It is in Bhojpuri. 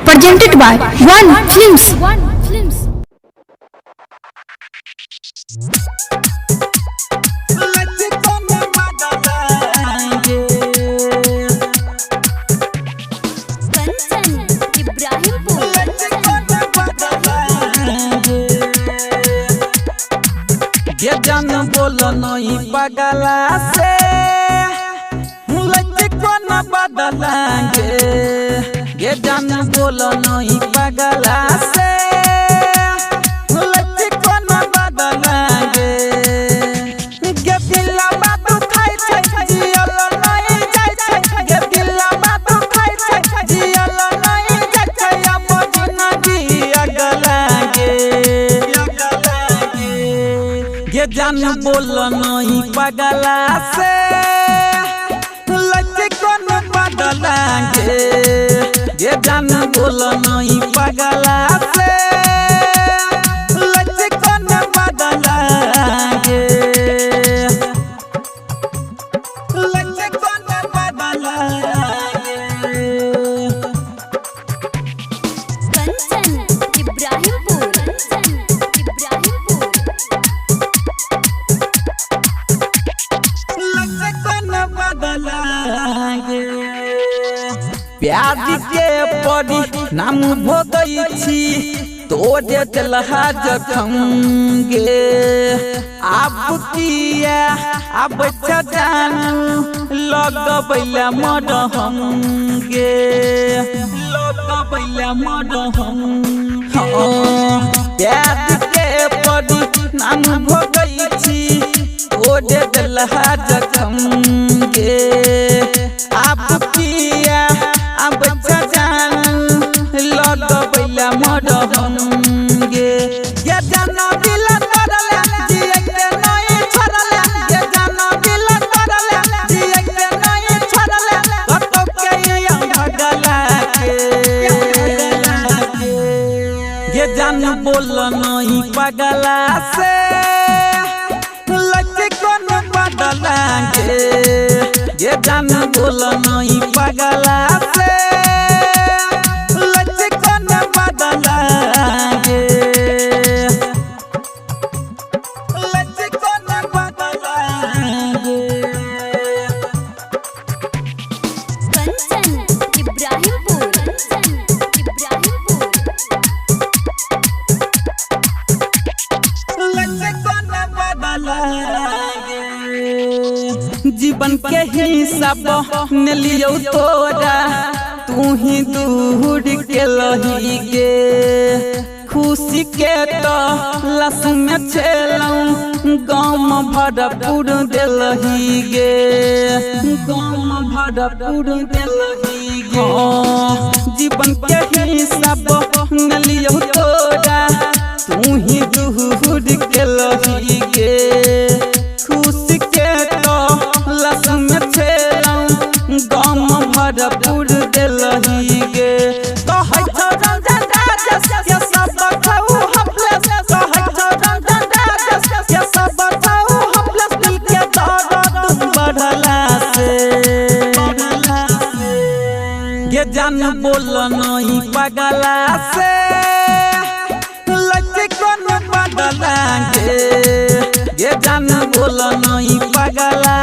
presented by One Films. ये जान बोलो नहीं पगला से मुझे कौन बदलाएंगे। ये जान बोलो नहीं पगला से मुझे कौन बदलाएंगे। ये दिला बात खाई छे जियल नहीं जाय छे। ये दिला बात खाई छे जियल नहीं जाय छे। अब जिंदगी अगलाएंगे। ये जान बोलो नहीं पगला से लगे कौन बदलाएंगे। ये जान बोलो नहीं पगला से लगे कौन बदलाएंगे। लगे कौन बदलाएंगे। प्यार के पड़ी नाम भोगई छी तोड़े दिलहा जखम गे। अब किया अब जानू लगबैला मरहम गे। लगबैला मरहम प्यार के पड़ी नाम भोगई छी तोड़े दिलहा जखम गे। अब किया अब जानू लगबैला मरहम गे। ये जानो दिल तरले जिए के नहीं छोड़ले। ये जानो दिल तरले जिए के नहीं छोड़ले। कतो के भगला के। ये जान बोलो नहीं पगला से लगे कौन बदलाएंगे। ये जान बोलो नहीं पगला से लगे कौन बदलाएंगे। लगे कौन बदलाएंगे। लगे कौन बदलाएंगे। जीवन के हिसाब ने लियो तोरा तू ही दूर के लही गे। खुशी के तो लस में छेलूं गाम भरपूर दिलही गे। गाम भरपूर दिलही गे। जीवन के हिसाब ने लियो तोरा तू ही दूर के लही गे। खुशी के तो लस में छेलूं गाम भरपूर दिलही गे। कहै छौ रंजन राजस के सब खाऊ हफलेस। कहै छौ रंजन राजस के सब खाऊ हफलेस। दिल के दर्द बढ़ला से। ये जान बोलो नहीं पगला से लगे कौन बदलाएंगे। ये जान बोलो नहीं पगला